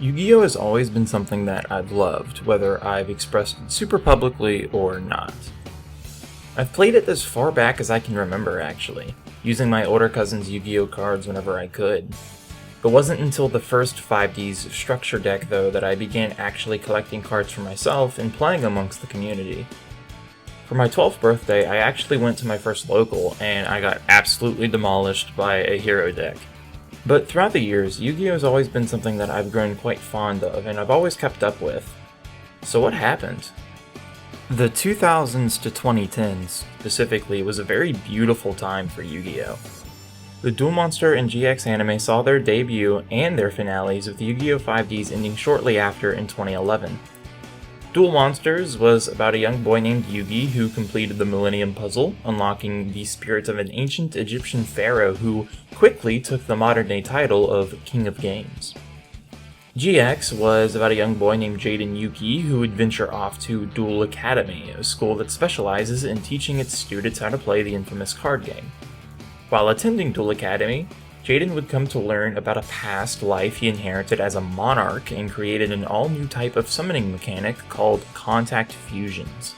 Yu-Gi-Oh! Has always been something that I've loved, whether I've expressed it super publicly or not. I've played it as far back as I can remember, actually, using my older cousin's Yu-Gi-Oh! Cards whenever I could. It wasn't until the first 5D's structure deck, though, that I began actually collecting cards for myself and playing amongst the community. For my 12th birthday, I actually went to my first local, and I got absolutely demolished by a hero deck. But throughout the years, Yu-Gi-Oh! Has always been something that I've grown quite fond of, and I've always kept up with. So what happened? The 2000s to 2010s, specifically, was a very beautiful time for Yu-Gi-Oh! The Duel Monster and GX anime saw their debut and their finales, with Yu-Gi-Oh! 5Ds ending shortly after in 2011. Duel Monsters was about a young boy named Yugi who completed the Millennium Puzzle, unlocking the spirits of an ancient Egyptian pharaoh who quickly took the modern-day title of King of Games. GX was about a young boy named Hayden who would venture off to Duel Academy, a school that specializes in teaching its students how to play the infamous card game. While attending Duel Academy, Hayden would come to learn about a past life he inherited as a monarch and created an all-new type of summoning mechanic called Contact Fusions.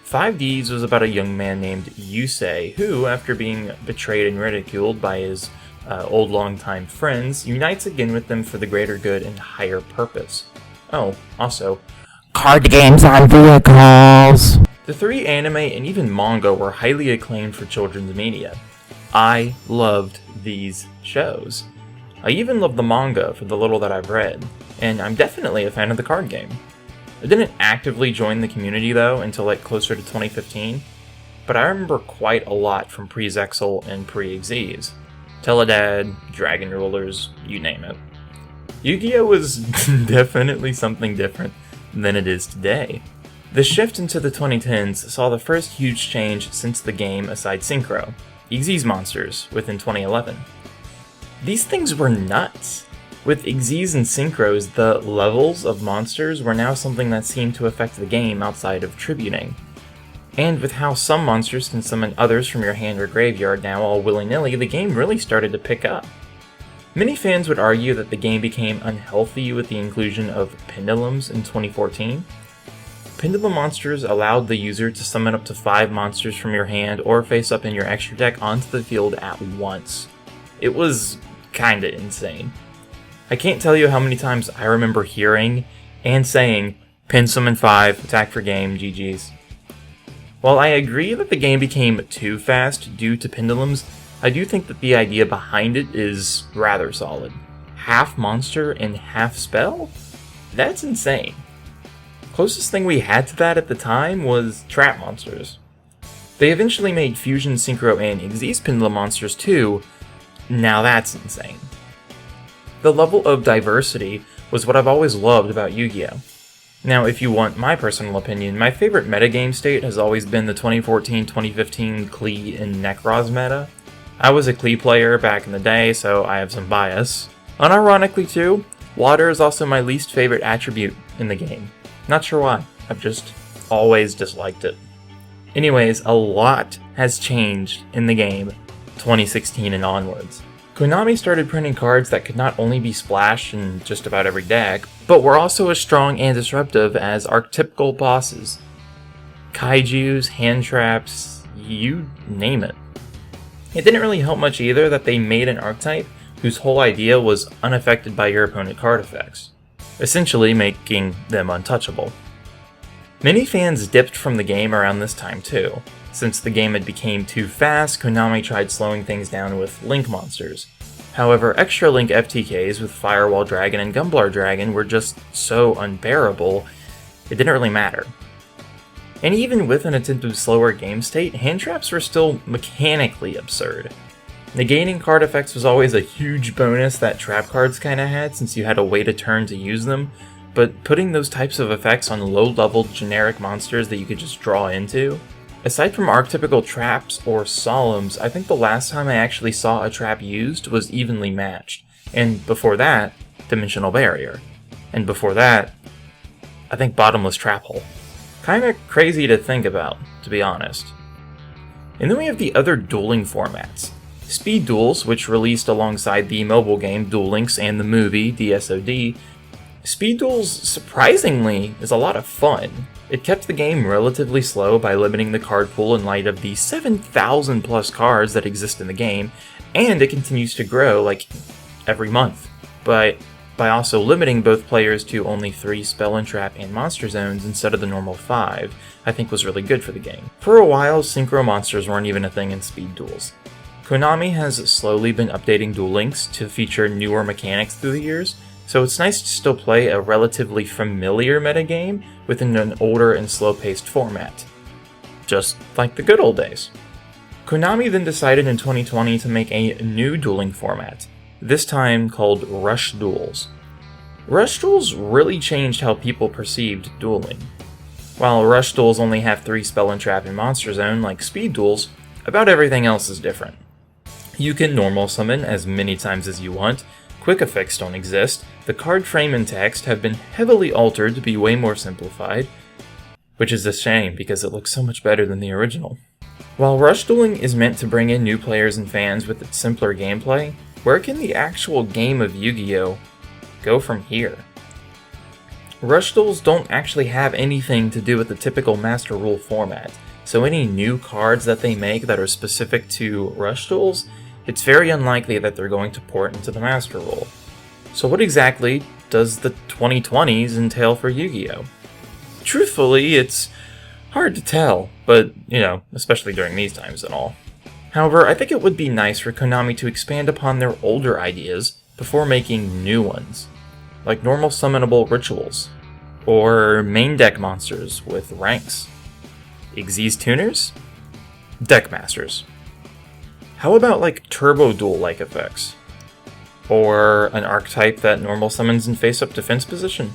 5Ds was about a young man named Yusei who, after being betrayed and ridiculed by his old longtime friends, unites again with them for the greater good and higher purpose. Oh, also, card games on vehicles! The three anime and even manga were highly acclaimed for children's media. I loved these shows. I even love the manga for the little that I've read, and I'm definitely a fan of the card game. I didn't actively join the community though until closer to 2015, but I remember quite a lot from pre-Zexal and pre-Xyz. Teledad, Dragon Rulers, you name it. Yu-Gi-Oh! Was definitely something different than it is today. The shift into the 2010s saw the first huge change since the game aside Synchro, Xyz Monsters, within 2011. These things were nuts. With Xyz and Synchros, the levels of monsters were now something that seemed to affect the game outside of tributing. And with how some monsters can summon others from your hand or graveyard now all willy-nilly, the game really started to pick up. Many fans would argue that the game became unhealthy with the inclusion of Pendulums in 2014. Pendulum monsters allowed the user to summon up to 5 monsters from your hand or face up in your extra deck onto the field at once. It was kinda insane. I can't tell you how many times I remember hearing and saying, "Pen summon 5, attack for game, GG's." While I agree that the game became too fast due to Pendulums, I do think that the idea behind it is rather solid. Half monster and half spell? That's insane. Closest thing we had to that at the time was Trap Monsters. They eventually made Fusion, Synchro, and Xyz Pendulum Monsters too. Now that's insane. The level of diversity was what I've always loved about Yu-Gi-Oh! Now, if you want my personal opinion, my favorite metagame state has always been the 2014-2015 Klee and Nekroz meta. I was a Klee player back in the day, so I have some bias. Unironically too, water is also my least favorite attribute in the game. Not sure why, I've just always disliked it. Anyways, a lot has changed in the game 2016 and onwards. Konami started printing cards that could not only be splashed in just about every deck, but were also as strong and disruptive as archetypical bosses. Kaijus, hand traps, you name it. It didn't really help much either that they made an archetype whose whole idea was unaffected by your opponent's card effects, essentially making them untouchable. Many fans dipped from the game around this time too. Since the game had become too fast, Konami tried slowing things down with Link monsters. However, extra Link FTKs with Firewall Dragon and Gumblar Dragon were just so unbearable, it didn't really matter. And even with an attempt slower game state, hand traps were still mechanically absurd. Negating card effects was always a huge bonus that trap cards kinda had since you had to wait a turn to use them, but putting those types of effects on low-level generic monsters that you could just draw into? Aside from archetypical traps or solemns, I think the last time I actually saw a trap used was Evenly Matched, and before that, Dimensional Barrier. And before that, I think Bottomless Trap Hole. Kinda crazy to think about, to be honest. And then we have the other dueling formats. Speed Duels, which released alongside the mobile game Duel Links and the movie DSOD, Speed Duels, surprisingly, is a lot of fun. It kept the game relatively slow by limiting the card pool in light of the 7,000 plus cards that exist in the game, and it continues to grow, like, every month. But by also limiting both players to only 3 Spell and Trap and Monster Zones instead of the normal 5, I think was really good for the game. For a while, Synchro Monsters weren't even a thing in Speed Duels. Konami has slowly been updating Duel Links to feature newer mechanics through the years, so it's nice to still play a relatively familiar metagame within an older and slow-paced format. Just like the good old days. Konami then decided in 2020 to make a new dueling format, this time called Rush Duels. Rush Duels really changed how people perceived dueling. While Rush Duels only have 3 Spell and Trap and Monster Zone like Speed Duels, about everything else is different. You can normal summon as many times as you want, quick effects don't exist, the card frame and text have been heavily altered to be way more simplified, which is a shame because it looks so much better than the original. While Rush Dueling is meant to bring in new players and fans with its simpler gameplay, where can the actual game of Yu-Gi-Oh! Go from here? Rush Duels don't actually have anything to do with the typical Master Rule format, so any new cards that they make that are specific to Rush Duels, it's very unlikely that they're going to port into the Master Rule. So what exactly does the 2020s entail for Yu-Gi-Oh? Truthfully, it's hard to tell, but, especially during these times and all. However, I think it would be nice for Konami to expand upon their older ideas before making new ones, like normal summonable rituals, or main deck monsters with ranks. Xyz tuners? Deck masters. How about like turbo duel-like effects? Or an archetype that normal summons in face-up defense position?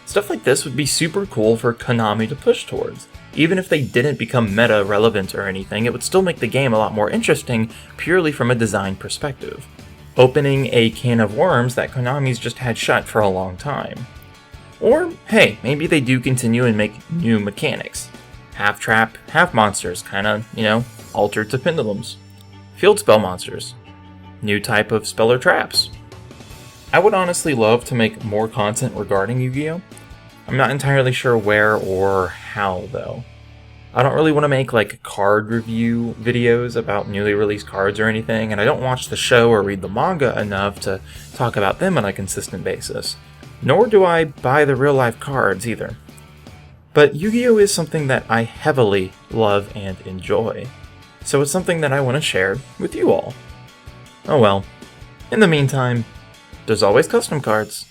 Stuff like this would be super cool for Konami to push towards. Even if they didn't become meta relevant or anything, it would still make the game a lot more interesting purely from a design perspective, opening a can of worms that Konami's just had shut for a long time. Or, hey, maybe they do continue and make new mechanics. Half trap, half monsters, kinda, altered to Pendulums. Field spell monsters. New type of spell or traps. I would honestly love to make more content regarding Yu-Gi-Oh! I'm not entirely sure where or how, though. I don't really want to make card review videos about newly released cards or anything, and I don't watch the show or read the manga enough to talk about them on a consistent basis. Nor do I buy the real-life cards either. But Yu-Gi-Oh! Is something that I heavily love and enjoy, so it's something that I want to share with you all. Oh well. In the meantime, there's always custom cards.